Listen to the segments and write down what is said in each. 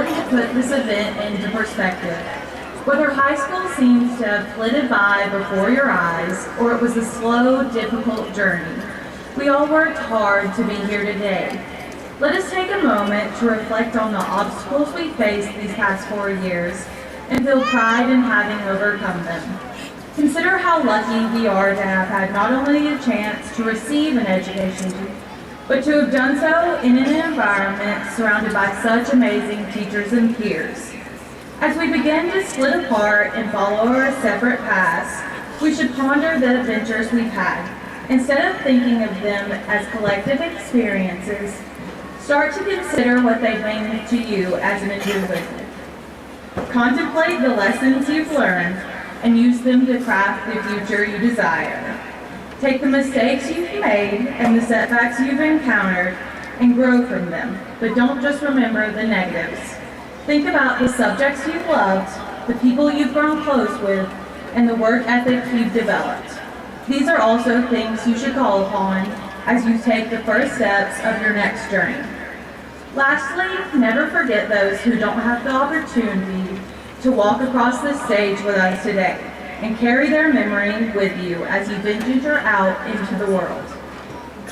important to put this event into perspective. Whether high school seems to have flitted by before your eyes, or it was a slow, difficult journey, we all worked hard to be here today. Let us take a moment to reflect on the obstacles we faced these past 4 years and feel pride in having overcome them. Consider how lucky we are to have had not only a chance to receive an education, but to have done so in an environment surrounded by such amazing teachers and peers. As we begin to split apart and follow our separate paths, we should ponder the adventures we've had. Instead of thinking of them as collective experiences, start to consider what they bring to you as an individual. Contemplate the lessons you've learned and use them to craft the future you desire. Take the mistakes you've made and the setbacks you've encountered and grow from them, but don't just remember the negatives. Think about the subjects you've loved, the people you've grown close with, and the work ethic you've developed. These are also things you should call upon as you take the first steps of your next journey. Lastly, never forget those who don't have the opportunity to walk across the stage with us today and carry their memory with you as you venture out into the world.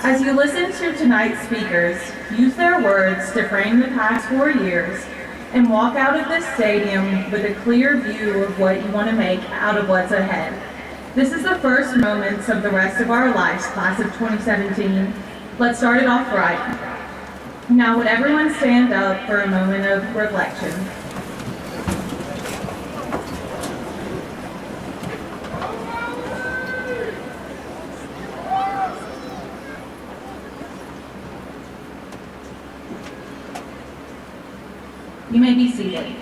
As you listen to tonight's speakers, use their words to frame the past 4 years and walk out of this stadium with a clear view of what you want to make out of what's ahead. This is the first moments of the rest of our lives, class of 2017. Let's start it off right. Now would everyone stand up for a moment of reflection. You may be seated.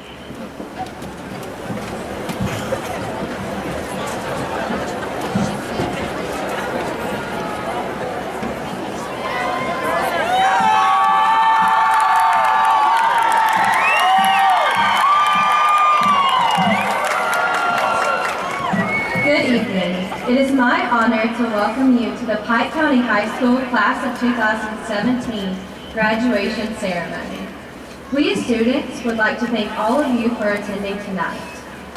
It is my honor to welcome you to the Pike County High School Class of 2017 graduation ceremony. We as students would like to thank all of you for attending tonight.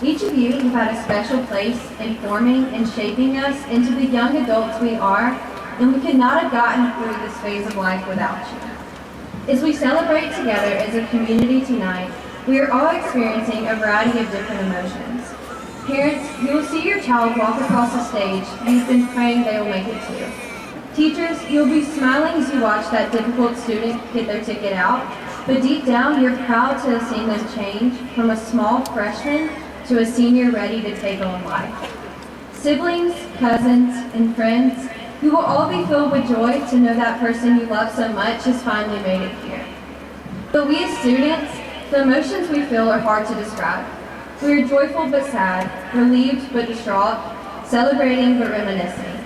Each of you have had a special place in forming and shaping us into the young adults we are, and we could not have gotten through this phase of life without you. As we celebrate together as a community tonight, we are all experiencing a variety of different emotions. Parents, you will see your child walk across the stage you've been praying they will make it to. Teachers, you'll be smiling as you watch that difficult student get their ticket out, but deep down you're proud to have seen them change from a small freshman to a senior ready to take on life. Siblings, cousins, and friends, you will all be filled with joy to know that person you love so much has finally made it here. But we as students, the emotions we feel are hard to describe. We are joyful but sad, relieved but distraught, celebrating but reminiscing.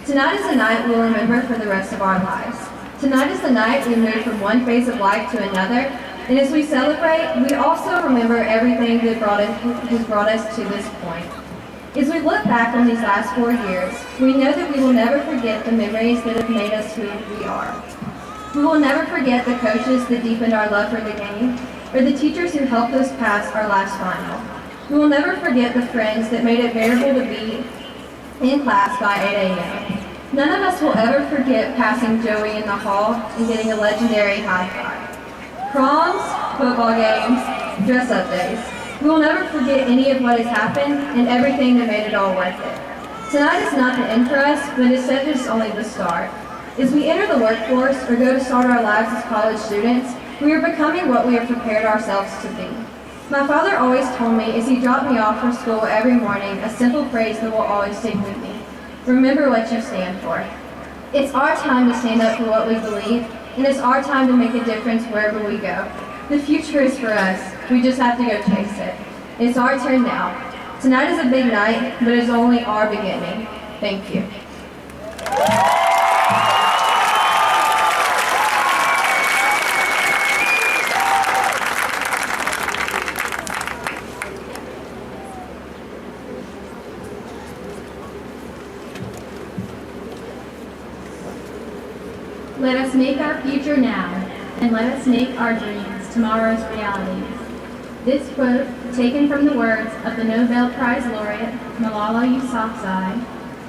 Tonight is a night we'll remember for the rest of our lives. Tonight is the night we move from one phase of life to another, and as we celebrate, we also remember everything that has brought us to this point. As we look back on these last 4 years, we know that we will never forget the memories that have made us who we are. We will never forget the coaches that deepened our love for the game, or the teachers who helped us pass our last final. We will never forget the friends that made it bearable to be in class by 8 a.m. None of us will ever forget passing Joey in the hall and getting a legendary high five. Proms, football games, dress-up days. We will never forget any of what has happened and everything that made it all worth it. Tonight is not the end for us, but instead is only the start. As we enter the workforce or go to start our lives as college students, we are becoming what we have prepared ourselves to be. My father always told me as he dropped me off for school every morning a simple phrase that will always stick with me. Remember what you stand for. It's our time to stand up for what we believe, and it's our time to make a difference wherever we go. The future is for us. We just have to go chase it. It's our turn now. Tonight is a big night, but it's only our beginning. Thank you. Let us make our future now, and let us make our dreams tomorrow's realities. This quote, taken from the words of the Nobel Prize laureate Malala Yousafzai,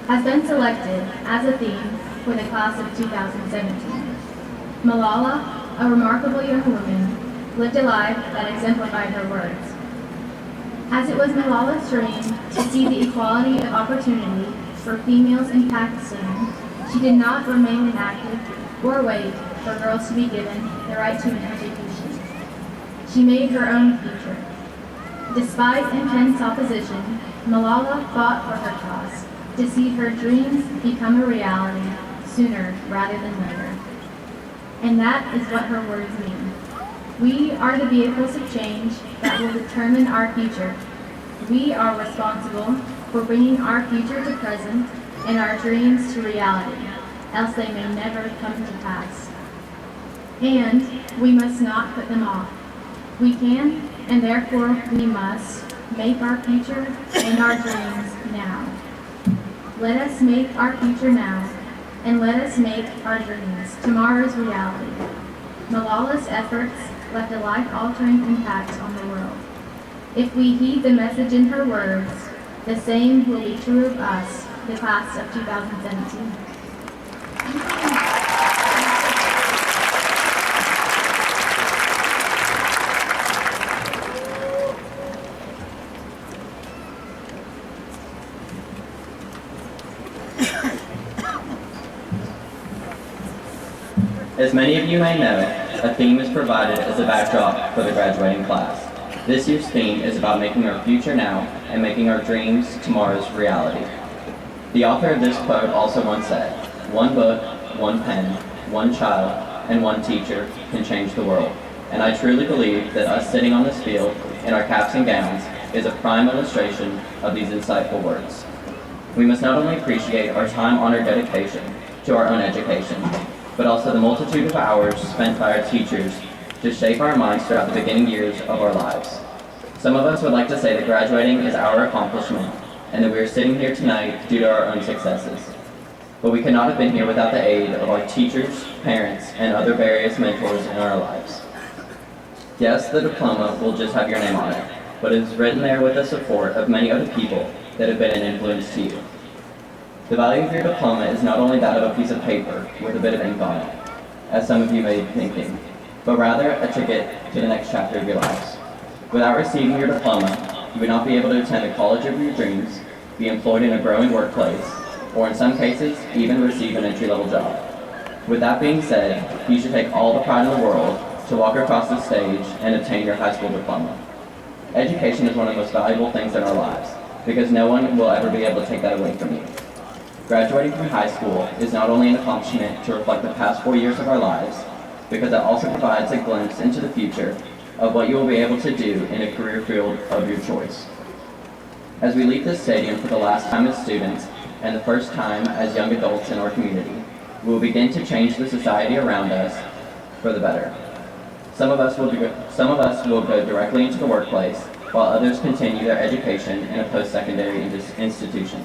has been selected as a theme for the class of 2017. Malala, a remarkable young woman, lived a life that exemplified her words. As it was Malala's dream to see the equality of opportunity for females in Pakistan, she did not remain inactive or wait for girls to be given the right to an education. She made her own future. Despite intense opposition, Malala fought for her cause to see her dreams become a reality sooner rather than later. And that is what her words mean. We are the vehicles of change that will determine our future. We are responsible for bringing our future to present and our dreams to reality, else they may never come to pass. And we must not put them off. We can, and therefore we must, make our future and our dreams now. Let us make our future now, and let us make our dreams tomorrow's reality. Malala's efforts left a life-altering impact on the world. If we heed the message in her words, the same will be true of us, the class of 2017. As many of you may know, a theme is provided as a backdrop for the graduating class. This year's theme is about making our future now and making our dreams tomorrow's reality. The author of this quote also once said, "One book, one pen, one child, and one teacher can change the world." And I truly believe that us sitting on this field in our caps and gowns is a prime illustration of these insightful words. We must not only appreciate our time-honored dedication to our own education, but also the multitude of hours spent by our teachers to shape our minds throughout the beginning years of our lives. Some of us would like to say that graduating is our accomplishment, and that we are sitting here tonight due to our own successes. But we could not have been here without the aid of our teachers, parents, and other various mentors in our lives. Yes, the diploma will just have your name on it, but it is written there with the support of many other people that have been an influence to you. The value of your diploma is not only that of a piece of paper with a bit of ink on it, as some of you may be thinking, but rather a ticket to the next chapter of your lives. Without receiving your diploma, you would not be able to attend the college of your dreams, be employed in a growing workplace, or in some cases, even receive an entry-level job. With that being said, you should take all the pride in the world to walk across the stage and obtain your high school diploma. Education is one of the most valuable things in our lives, because no one will ever be able to take that away from you. Graduating from high school is not only an accomplishment to reflect the past 4 years of our lives, because it also provides a glimpse into the future of what you will be able to do in a career field of your choice. As we leave this stadium for the last time as students and the first time as young adults in our community, we will begin to change the society around us for the better. Some of us will go directly into the workplace, while others continue their education in a post-secondary institution.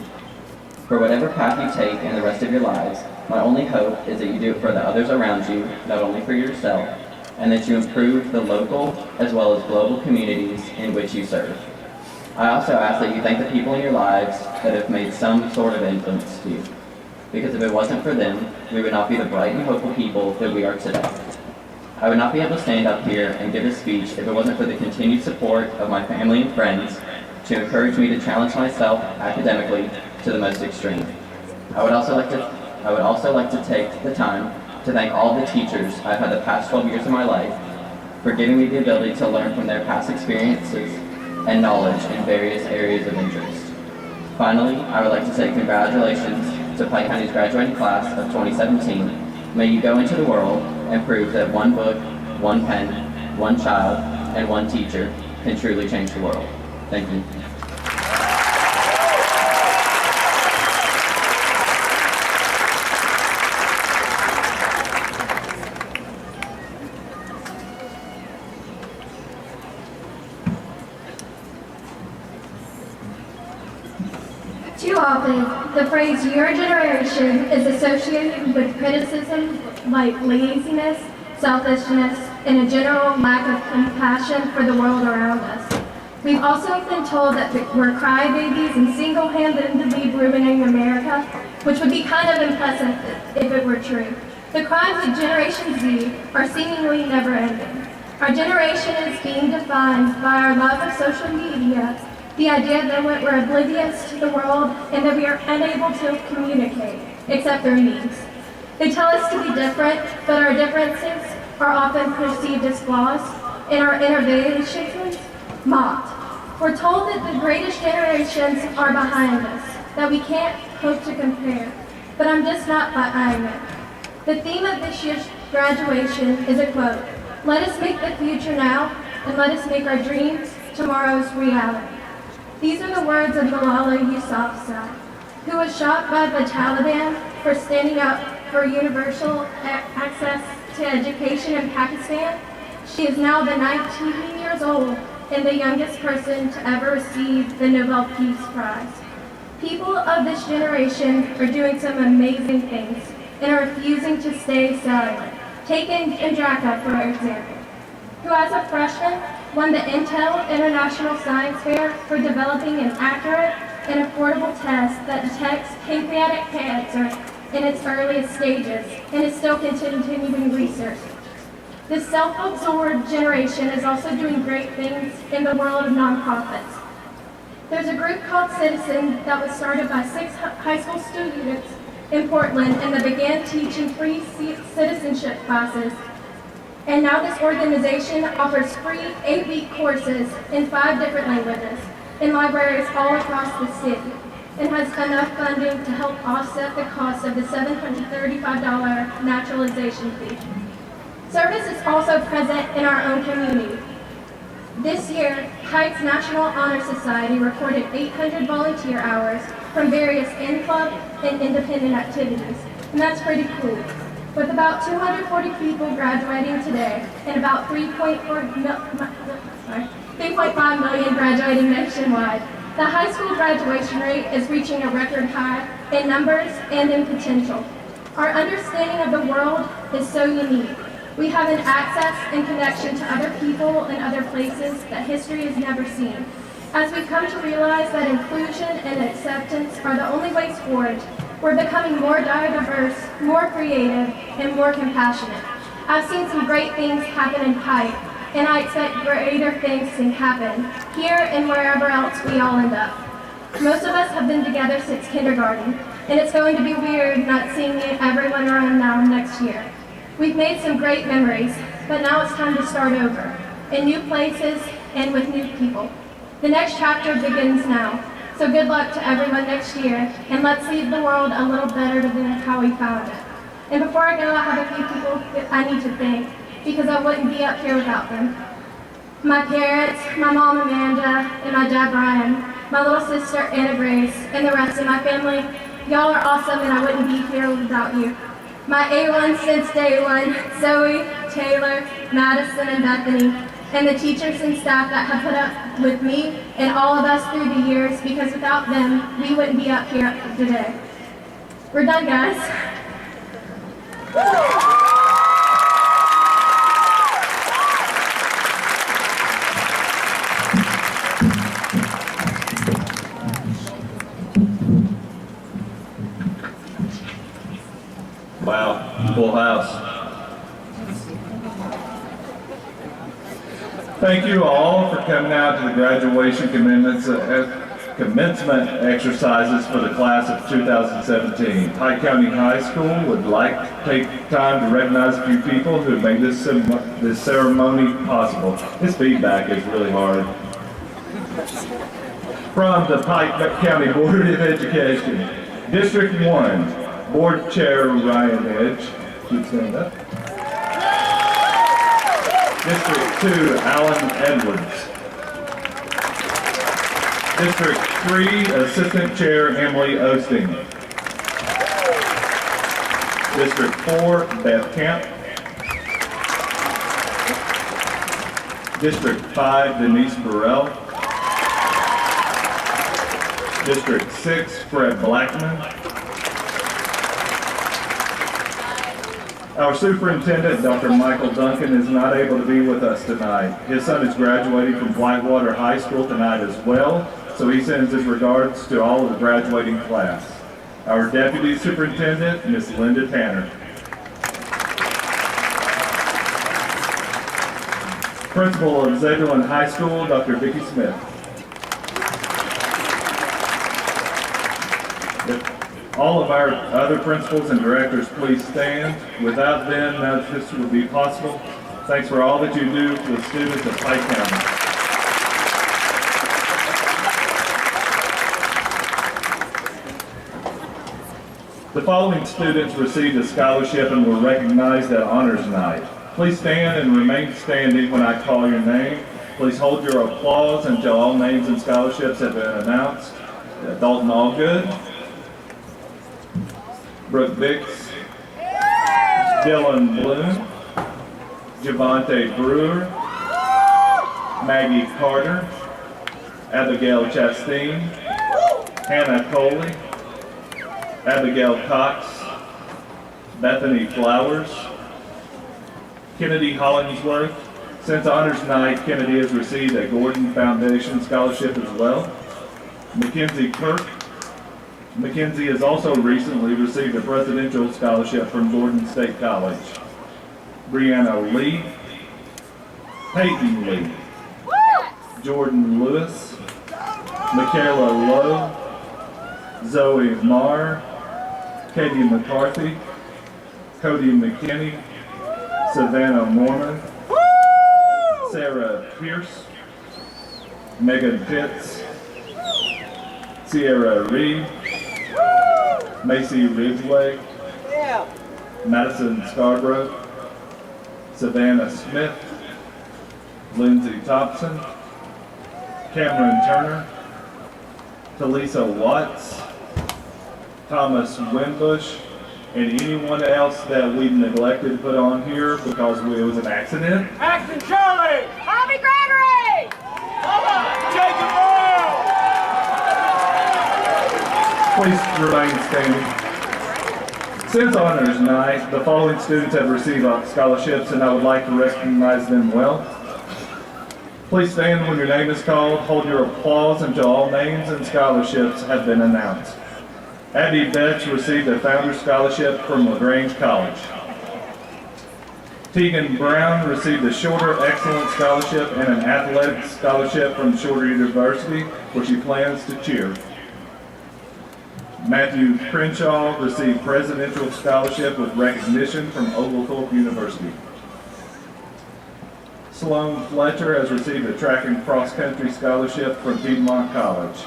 For whatever path you take in the rest of your lives, my only hope is that you do it for the others around you, not only for yourself, and that you improve the local as well as global communities in which you serve. I also ask that you thank the people in your lives that have made some sort of influence to you, because if it wasn't for them, we would not be the bright and hopeful people that we are today. I would not be able to stand up here and give a speech if it wasn't for the continued support of my family and friends to encourage me to challenge myself academically to the most extreme. I would also like to take the time to thank all the teachers I've had the past 12 years of my life for giving me the ability to learn from their past experiences and knowledge in various areas of interest. Finally, I would like to say congratulations to Pike County's graduating class of 2017. May you go into the world and prove that one book, one pen, one child, and one teacher can truly change the world. Thank you. Too often, the phrase "your generation" is associated with criticism like laziness, selfishness, and a general lack of compassion for the world around us. We've also been told that we're crybabies and single-handedly ruining America, which would be kind of impressive if it were true. The crimes of Generation Z are seemingly never-ending. Our generation is being defined by our love of social media, the idea that we're oblivious to the world and that we are unable to communicate, except through memes. They tell us to be different, but our differences are often perceived as flaws, and our innovations mocked. We're told that the greatest generations are behind us, that we can't hope to compare, but I'm just not buying it. The theme of this year's graduation is a quote, "Let us make the future now, and let us make our dreams tomorrow's reality." These are the words of Malala Yousafzai, who was shot by the Taliban for standing up for universal access to education in Pakistan. She is now the 19 years old and the youngest person to ever receive the Nobel Peace Prize. People of this generation are doing some amazing things and are refusing to stay silent. Take Indrika, for example, who as a freshman won the Intel International Science Fair for developing an accurate and affordable test that detects pancreatic cancer in its earliest stages and is still continuing research. This self-absorbed generation is also doing great things in the world of nonprofits. There's a group called Citizen that was started by 6 high school students in Portland, and they began teaching free citizenship classes. And now this organization offers free 8-week courses in 5 different languages in libraries all across the city, and has enough funding to help offset the cost of the $735 naturalization fee. Service is also present in our own community. This year, Heights National Honor Society recorded 800 volunteer hours from various in-club and independent activities, and that's pretty cool. With about 240 people graduating today and about 3.5 million graduating nationwide, the high school graduation rate is reaching a record high in numbers and in potential. Our understanding of the world is so unique. We have an access and connection to other people and other places that history has never seen. As we come to realize that inclusion and acceptance are the only ways forward, we're becoming more diverse, more creative, and more compassionate. I've seen some great things happen in Pike, and I expect greater things to happen here and wherever else we all end up. Most of us have been together since kindergarten, and it's going to be weird not seeing everyone around now next year. We've made some great memories, but now it's time to start over, in new places and with new people. The next chapter begins now, so good luck to everyone next year, and let's leave the world a little better than how we found it. And before I go, I have a few people that I need to thank, because I wouldn't be up here without them. My parents, my mom Amanda, and my dad Brian, my little sister Anna Grace, and the rest of my family. Y'all are awesome, and I wouldn't be here without you. My A1 since day one, Zoe, Taylor, Madison, and Bethany, and the teachers and staff that have put up with me and all of us through the years, because without them, we wouldn't be up here today. We're done, guys. Wow, full house. Thank you all for coming out to the graduation commencement exercises for the class of 2017. Pike County High School would like to take time to recognize a few people who made this ceremony possible. This feedback is really hard. From the Pike County Board of Education, District 1, Board Chair Ryan Edge, please stand up. District 2, Alan Edwards. District 3, Assistant Chair Emily Osting. District 4, Beth Camp. District 5, Denise Burrell. District 6, Fred Blackman. Our superintendent, Dr. Michael Duncan, is not able to be with us tonight. His son is graduating from Whitewater High School tonight as well, so he sends his regards to all of the graduating class. Our deputy superintendent, Miss Linda Tanner. Principal of Zebulon High School, Dr. Vicki Smith. If all of our other principals and directors please stand. Without them, none of this would be possible. Thanks for all that you do for the students of Pike County. The following students received a scholarship and were recognized at Honors Night. Please stand and remain standing when I call your name. Please hold your applause until all names and scholarships have been announced. Dalton Allgood, Brooke Bix, Dylan Bloom, Javante Brewer, Maggie Carter, Abigail Chastain, Hannah Coley, Abigail Cox, Bethany Flowers, Kennedy Hollingsworth. Since Honors Night, Kennedy has received a Gordon Foundation scholarship as well. Mackenzie Kirk. Mackenzie has also recently received a presidential scholarship from Gordon State College. Brianna Lee, Peyton Lee, Jordan Lewis, Michaela Lowe, Zoe Marr, Katie McCarthy, Cody McKinney, Savannah Mormon, Sarah Pierce, Megan Pitts, Sierra Reed, Macy Ridgway, Madison Scarborough, Savannah Smith, Lindsay Thompson, Cameron Turner, Talisa Watts, Thomas Winbush, and anyone else that we neglected to put on here because it was an accident. Action Charlie! Bobby Gregory! Jacob Earl! Please remain standing. Since Honors Night, the following students have received scholarships and I would like to recognize them well. Please stand when your name is called. Hold your applause until all names and scholarships have been announced. Abby Betts received a Founders Scholarship from LaGrange College. Tegan Brown received a Shorter Excellence Scholarship and an Athletics Scholarship from Shorter University, where she plans to cheer. Matthew Crenshaw received Presidential Scholarship with recognition from Oglethorpe University. Sloan Fletcher has received a Track and Cross Country Scholarship from Piedmont College.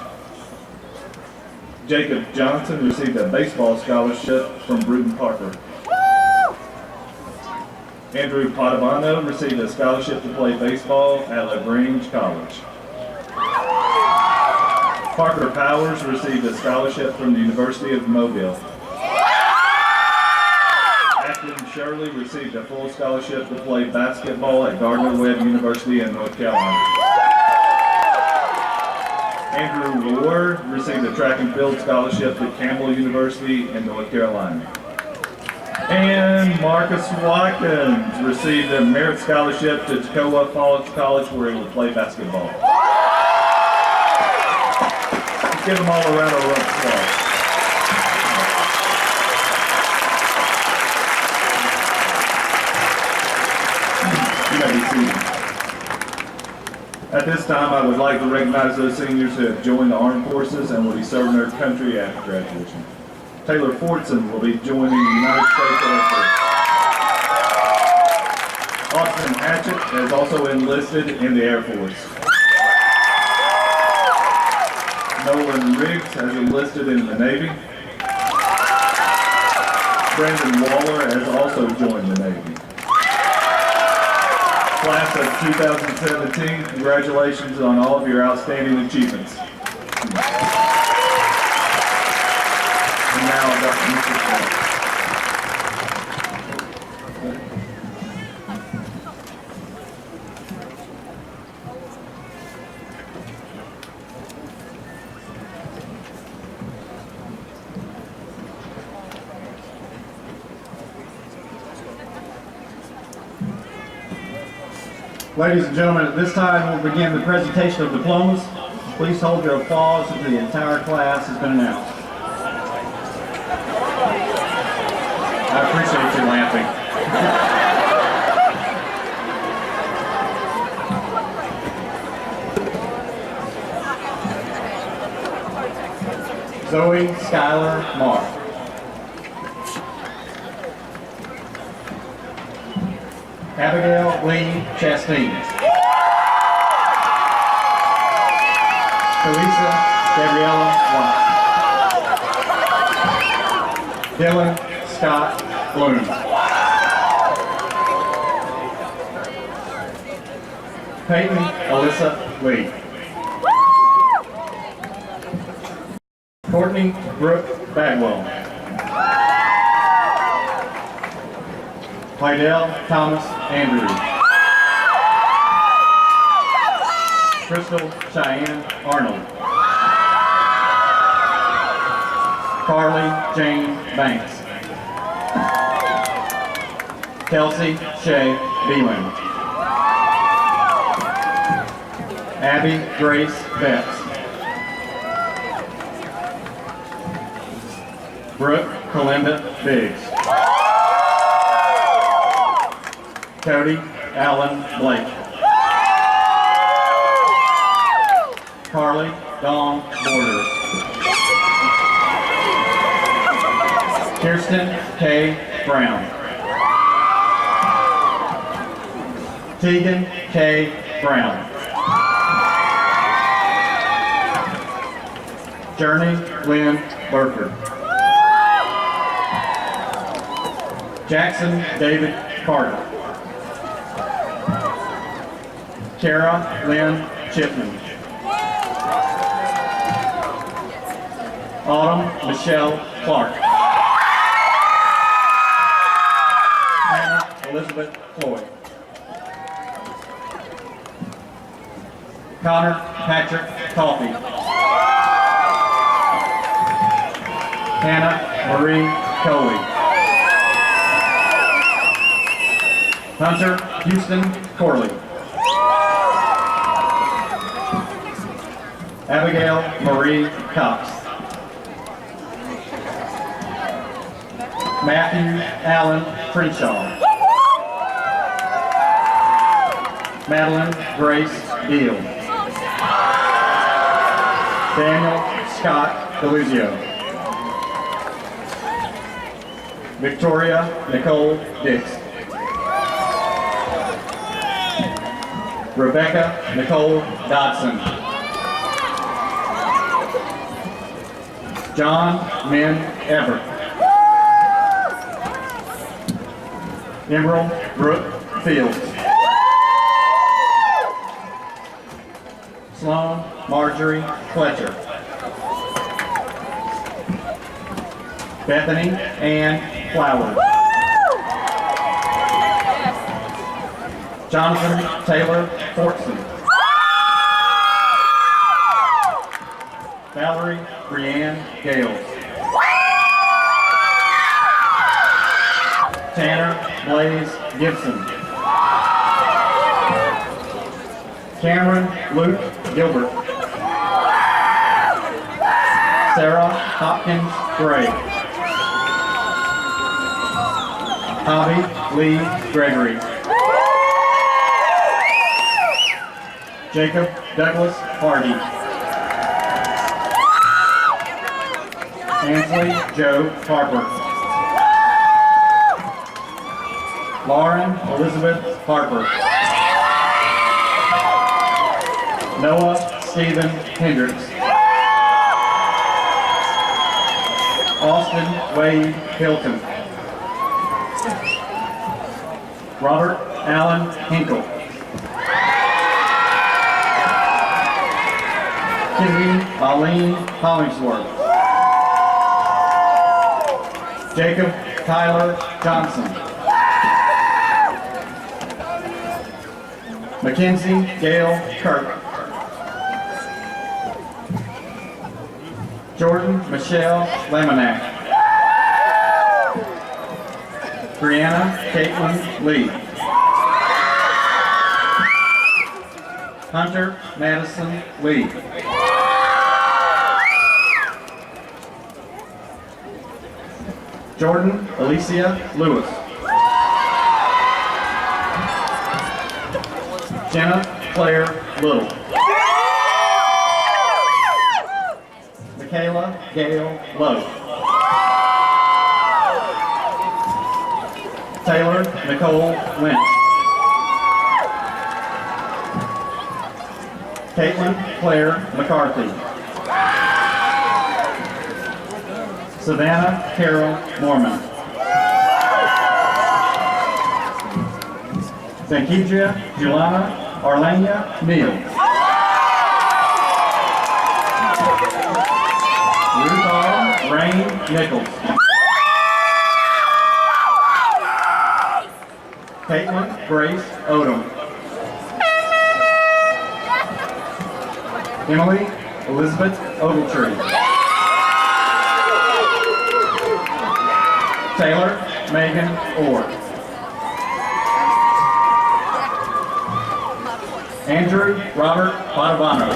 Jacob Johnson received a Baseball Scholarship from Bruton Parker. Andrew Padovano received a scholarship to play baseball at LaGrange College. Parker Powers received a scholarship from the University of Mobile. Ashton Shirley received a full scholarship to play basketball at Gardner-Webb University in North Carolina. Andrew Ward received a track and field scholarship to Campbell University in North Carolina. And Marcus Watkins received a merit scholarship to Toccoa Falls College where he will play basketball. Let's give them all a round of applause. You may be seated. At this time, I would like to recognize those seniors who have joined the armed forces and will be serving their country after graduation. Taylor Fortson will be joining the United States Air Force. Austin Hatchett has also enlisted in the Air Force. Nolan Riggs has enlisted in the Navy. Brandon Waller has also joined the Navy. Class of 2017, congratulations on all of your outstanding achievements. And now, Dr. Mr. Ladies and gentlemen, at this time we'll begin the presentation of diplomas. Please hold your applause until the entire class has been announced. I appreciate you laughing. Zoe Skylar Marr. Abigail Lee Chastain. Teresa Gabriella Watt. Dylan Scott Bloom. Peyton Alyssa Lee. Courtney Brooke Bagwell. Lydell Thomas Andrews. Crystal Cheyenne Arnold. Carly Jane Banks. Kelsey Shay Beeland. Abby Grace Betts. Brooke Kalinda Biggs. Cody Allen Blake. Carly Dawn Borders. Kirsten K. Brown. Tegan K. Brown. Journey Lynn Burker. Jackson David Carter. Kara Lynn Chipman. Autumn Michelle Clark. Hannah Elizabeth Floyd. Connor Patrick Coffey. Hannah Marie Coley. Hunter Houston Corley. Abigail Marie Cox. Matthew Allen Crenshaw. Madeline Grace Deal. Daniel Scott Deluzio. Victoria Nicole Dix. Rebecca Nicole Dodson. John Min Everett. Emerald Brooke Fields. Sloan Marjorie Fletcher. Bethany Ann Flowers. Jonathan Taylor Fortson. Valerie Brianne Gales. Tanner Blaze Gibson. Cameron Luke Gilbert. Sarah Hopkins Gray. Hobby Lee Gregory. Jacob Douglas Hardy. Ansley Joe Harper. Lauren Elizabeth Harper. Noah Stephen Hendricks. Austin Wade Hilton. Robert Allen Hinkle. Kizzy Eileen Hollingsworth. Jacob Tyler Johnson. Mackenzie Gail Kirk. Jordan Michelle Lemonak. Brianna Caitlin Lee. Hunter Madison Lee. Jordan Alicia Lewis. Jenna Claire Little. Michaela Gail Lowe. Taylor Nicole Lynch. Caitlin Claire McCarthy. Savannah Carol Mormon. Sankedria Julana Arlania Neal. Ruth R. Rain Nichols. Caitlin Grace Odom. Emily Elizabeth Ogletree. Taylor Megan Orr. Andrew Robert Padovano.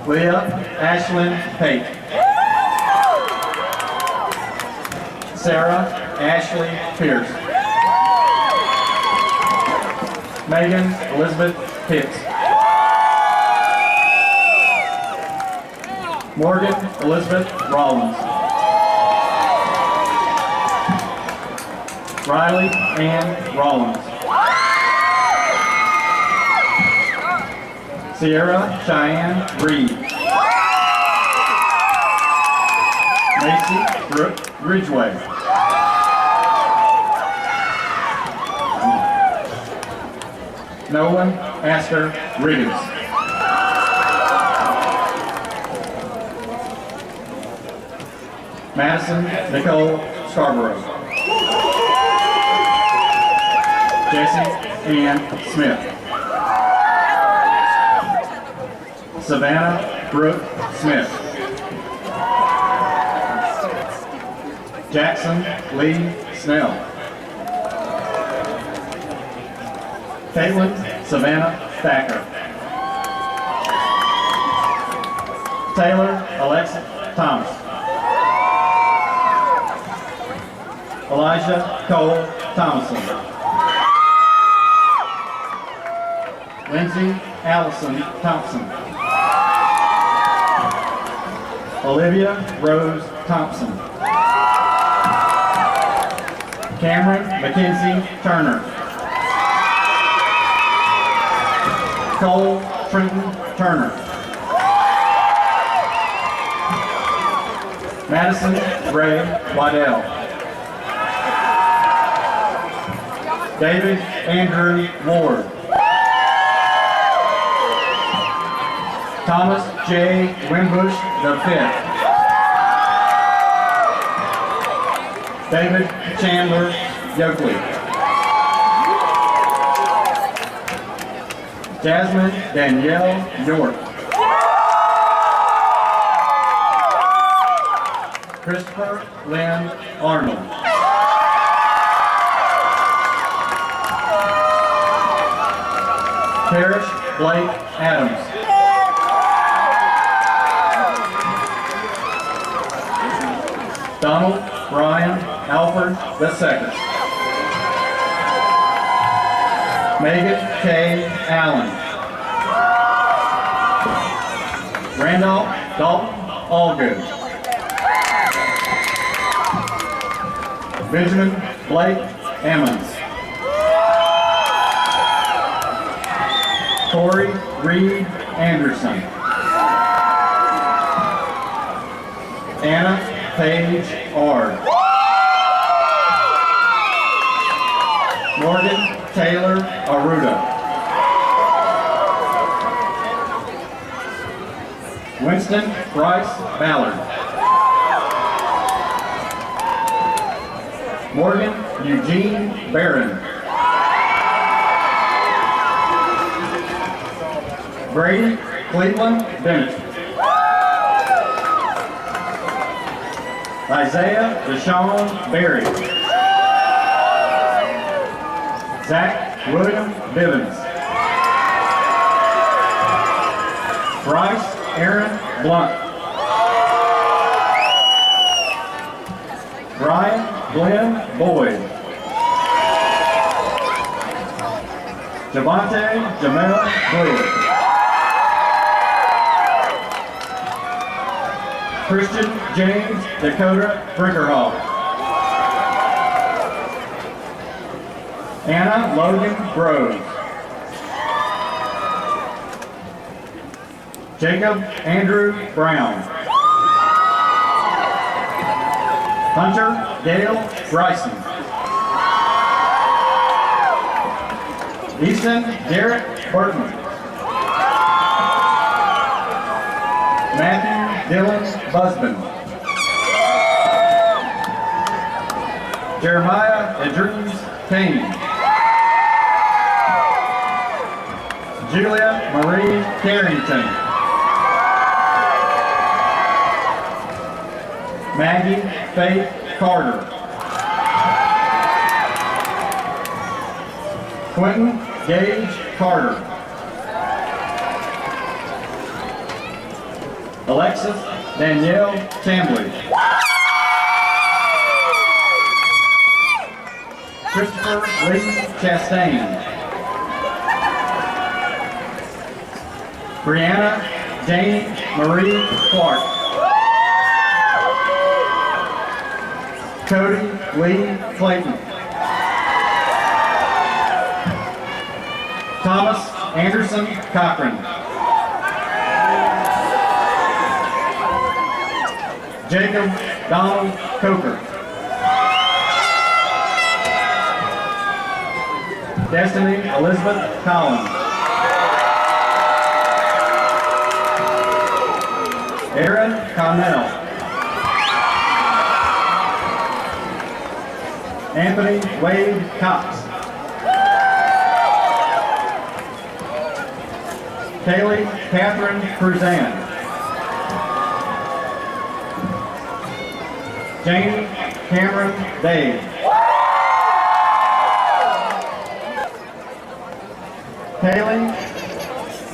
Leah Ashlyn Pate. Sarah Ashley Pierce. Megan Elizabeth Pitts. Morgan Elizabeth Rollins. Riley Ann Rollins. Sierra Cheyenne Reed. Macy Brooke Ridgway. Nolan Asker Riggins. Madison Nicole Scarborough. Jessie Ann Smith. Savannah Brooke Smith. Jackson Lee Snell. Caitlin Savannah Thacker. Taylor Alexa Thomas. Elijah Cole Thomason. Lindsay Allison Thompson. Olivia Rose Thompson. Cameron Mackenzie Turner. Cole Trenton Turner. Madison Ray Waddell. David Andrew Ward. Thomas J. Wimbush V. David Chandler Yoakley. Jasmine Danielle York. Christopher Lynn Arnold. Parrish Blake Adams. Donald Brian Alford II. Megan K. Allen. Randolph Dalton Allgood. Benjamin Blake Emmons. Corey Reed Anderson. Anna Paige Ard. Morgan Taylor Aruda. Winston Bryce Ballard. Morgan Eugene Barron. Brady Cleveland Bennett. Isaiah Deshaun Berry. Zach William Bivens. Bryce Aaron Blunt. Brian Glenn Boyd. Javante Jamel Boyd. Christian James Dakota Brinkerhoff. Anna Logan Groves. Jacob Andrew Brown. Hunter Dale Bryson. Easton Derek Burton. Matthew Dylan Busman. Jeremiah Idris Kane. Julia Marie Carrington. Maggie Faith Carter. Quentin Gage Carter. Alexis Danielle Chambly. Christopher Lee Chastain. Brianna Jane Marie Clark. Cody Lee Clayton. Thomas Anderson Cochran. Jacob Donald Coker. Destiny Elizabeth Collins. Aaron Connell. Anthony Wade Cox. Kaylee Catherine Cruzan. Jamie Cameron Dave. Kaylee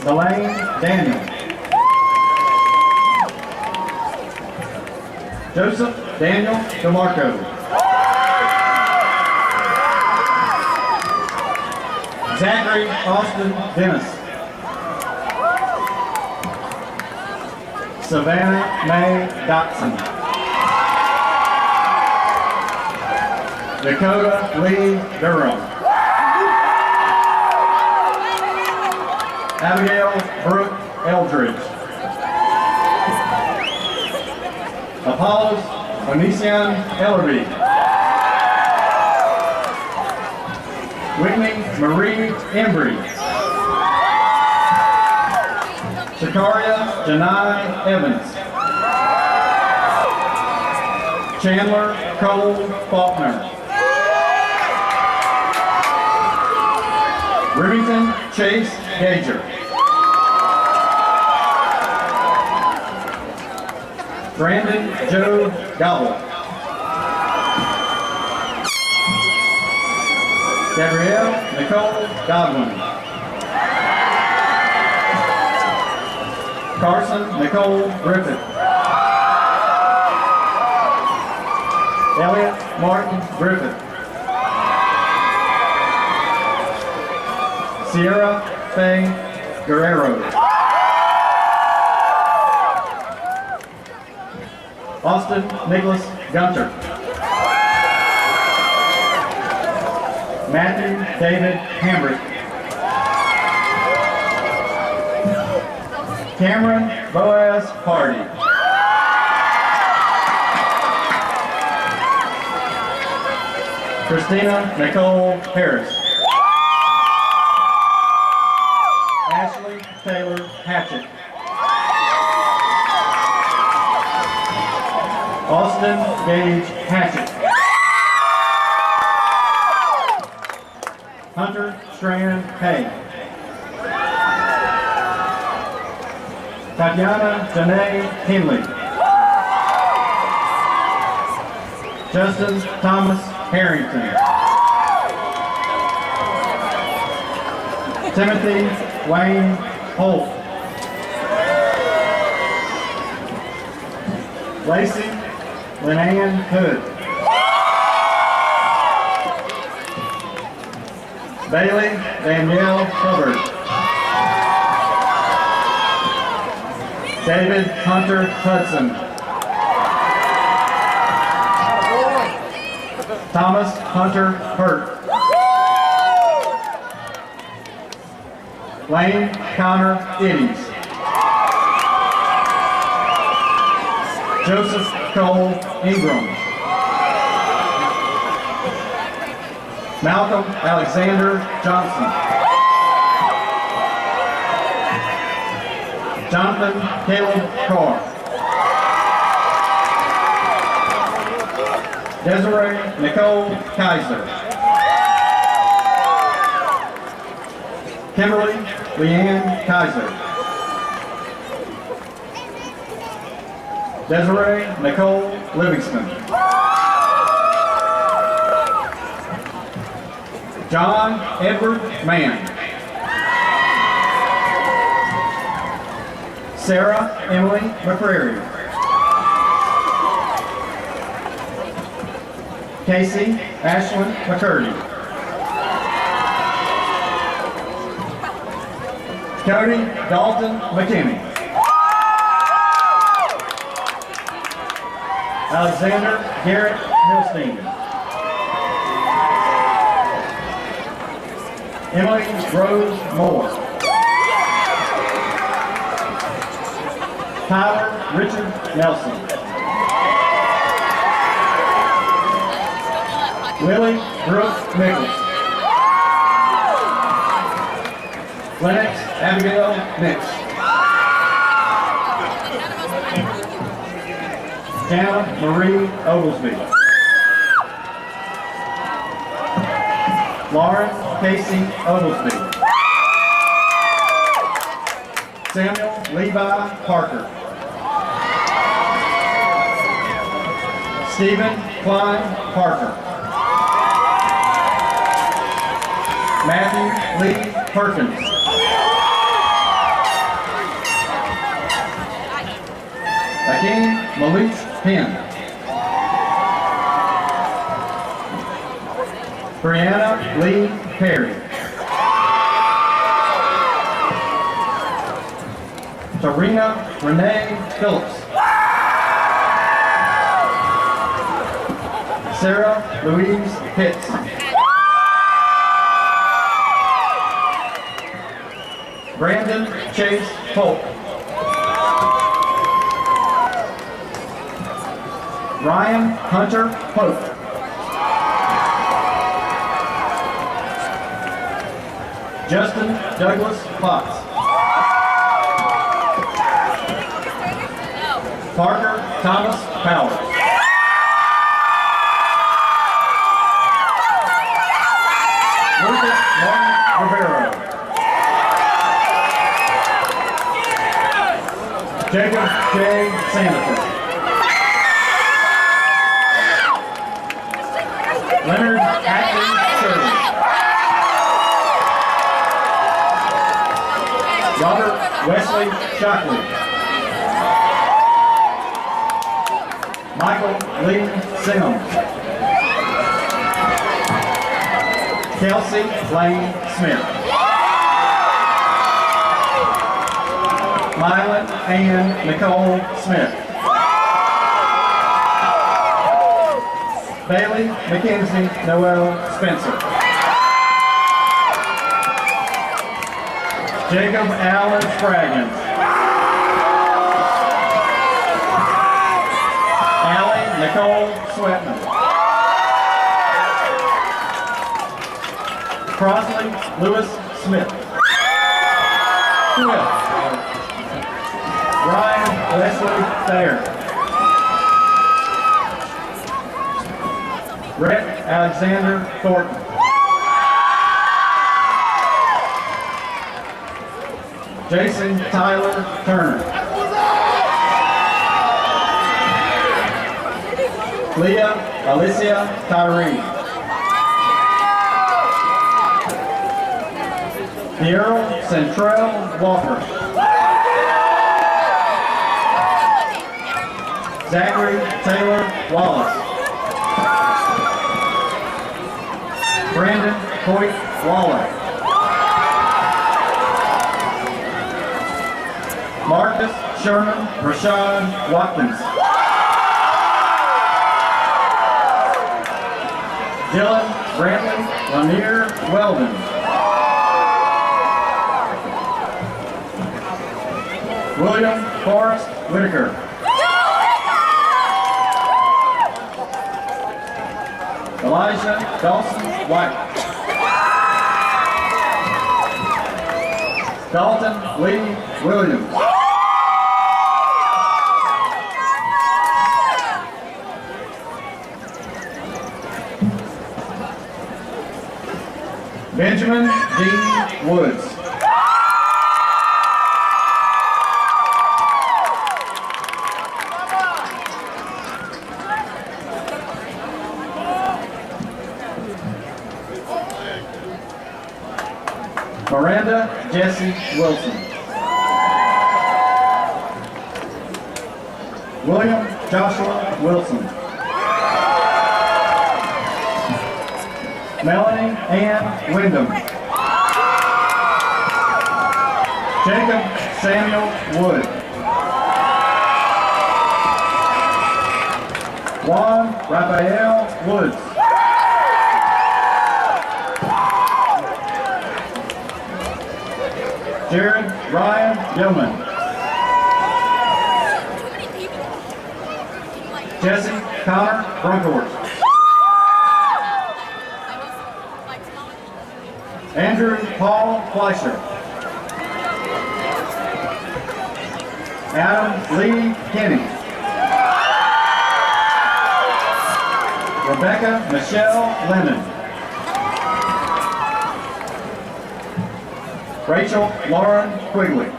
Delane Daniel. Joseph Daniel DeMarco. Zachary Austin Dennis. Savannah Mae Dotson. Dakota Lee Durham. Abigail Brooke Eldridge. Apollos Onision Ellerby. Whitney Marie Embry. Shakaria Janai Evans. Chandler Cole Faulkner. Remington Chase Gager. Brandon Joe Gobble. Gabrielle Nicole Godwin. Carson Nicole Griffith. Elliot Martin Griffith. Sierra Faye Guerrero. Austin Nicholas Gunter. Matthew David Hambrick. Cameron Boaz Hardy. Christina Nicole Harris. Ashley Taylor Hatchett. Austin Gage Hatchett. Hunter Strand Hay. Tatiana Janae Henley. Justin Thomas Harrington. Timothy Wayne Holt. Lacey Lynanne Hood. Bailey Danielle Hubbard. David Hunter Hudson. Thomas Hunter Hurt. Lane Connor Iddies. Joseph Cole Ingram. Malcolm Alexander Johnson. Jonathan Caleb Carr. Desiree Nicole Kaiser. Kimberly Leanne Kaiser. Desiree Nicole Livingston. John Edward Mann. Sarah Emily McCreary. Casey Ashlyn McCurdy. Cody Dalton McKinney. Alexander Garrett Milstein. Emily Rose Moore. Tyler Richard Nelson. Willie Brooke Nichols. Lennox Abigail Nix. Jana Marie Oglesby. Lauren Casey Oglesby. Samuel Levi Parker. Stephen Klein Parker. Matthew Lee Perkins. Akeem Malik Penn. Brianna Lee Perry. Tarina Renee Phillips. Sarah Louise Pitts. Brandon Chase Polk. Ryan Hunter Pope. Justin Douglas Potts. Parker Thomas Powers. Lucas Martin Rivero. Jacob J. Sandifer. Leonard Acton Shirley. Robert Wesley Shockley. Michael Lee Sims. Kelsey Lane Smith. Mylan Ann Nicole Smith. Bailey Mackenzie Noel Spencer. Jacob Allen Spraggins. Allie Nicole Swetman. Crosley Lewis Smith. Ryan Leslie Thayer. Rhett Alexander Thornton. Jason Tyler Turner. Leah Alicia Tyree. Daryl Centrell Walker. Zachary Taylor Wallace. Brandon Coit Waller. Marcus Sherman Rashawn Watkins. Dylan Brantley Lanier Weldon. William Forrest Whitaker. Elijah Dawson White. Dalton Lee Williams. Benjamin D. Woods. Miranda Jesse Wilson. William Joshua Wilson. Melanie Ann Wyndham. Jacob Samuel Wood. Juan Raphael Woods. Jared Ryan Gilman. Jesse Connor Brunkhorst. Andrew Paul Fleischer. Adam Lee Kenny. Rebecca Michelle Lennon. Rachel Lauren Quigley.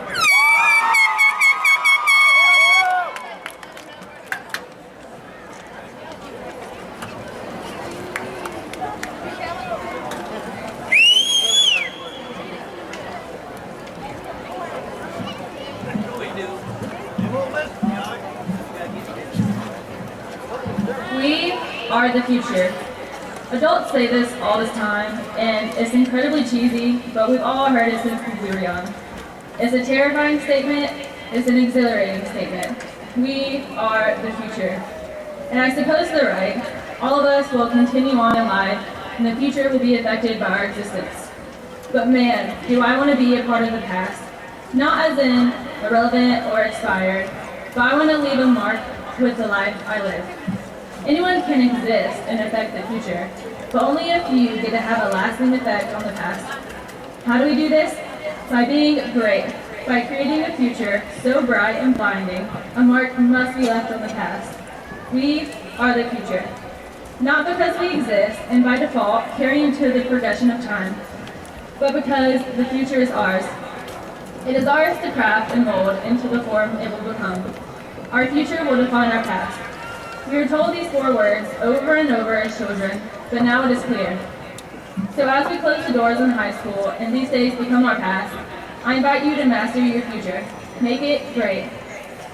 We are the future. Adults say this all the time, and it's incredibly cheesy, but we've all heard it since we were young. It's a terrifying statement, it's an exhilarating statement. We are the future. And I suppose they're right. All of us will continue on in life, and the future will be affected by our existence. But man, do I want to be a part of the past. Not as in irrelevant or expired, but I want to leave a mark with the life I live. Anyone can exist and affect the future, but only a few get to have a lasting effect on the past. How do we do this? By being great, by creating a future so bright and blinding, a mark must be left on the past. We are the future. Not because we exist and by default carry into the progression of time, but because the future is ours. It is ours to craft and mold into the form it will become. Our future will define our past. We were told these 4 words over and over as children, but now it is clear. So as we close the doors on high school and these days become our past, I invite you to master your future. Make it great.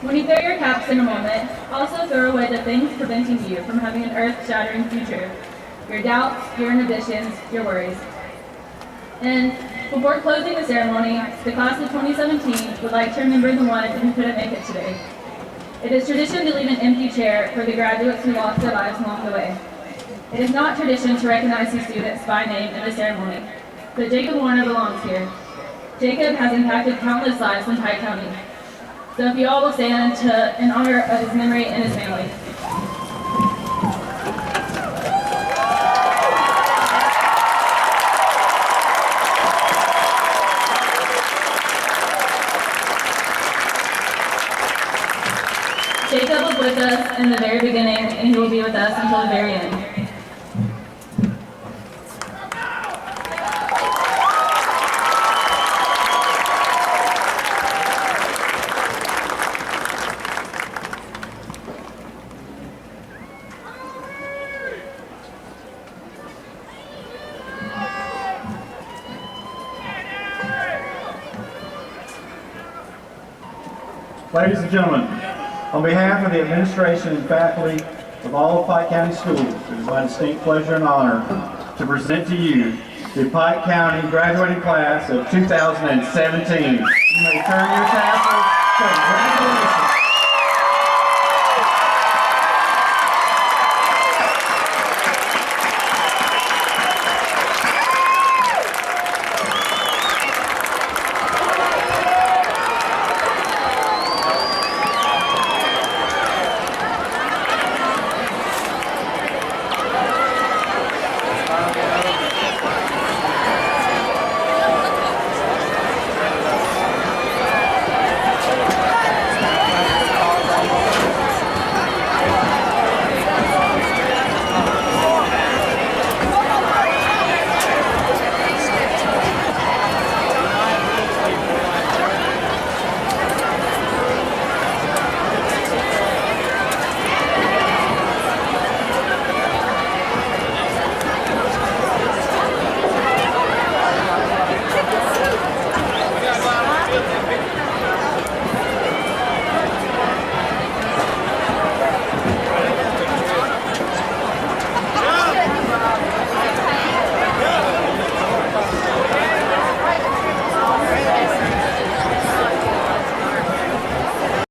When you throw your caps in a moment, also throw away the things preventing you from having an earth-shattering future. Your doubts, your inhibitions, your worries. And before closing the ceremony, the class of 2017 would like to remember the one who couldn't make it today. It is tradition to leave an empty chair for the graduates who lost their lives along the way. It is not tradition to recognize these students by name in the ceremony, but Jacob Warner belongs here. Jacob has impacted countless lives in Pike County. So if you all will stand in honor of his memory and his family. Jacob was with us in the very beginning, and he will be with us until the very end. Ladies and gentlemen, on behalf of the administration and faculty of all of Pike County Schools, it is my distinct pleasure and honor to present to you the Pike County graduating class of 2017. You may turn your tassels. Congratulations.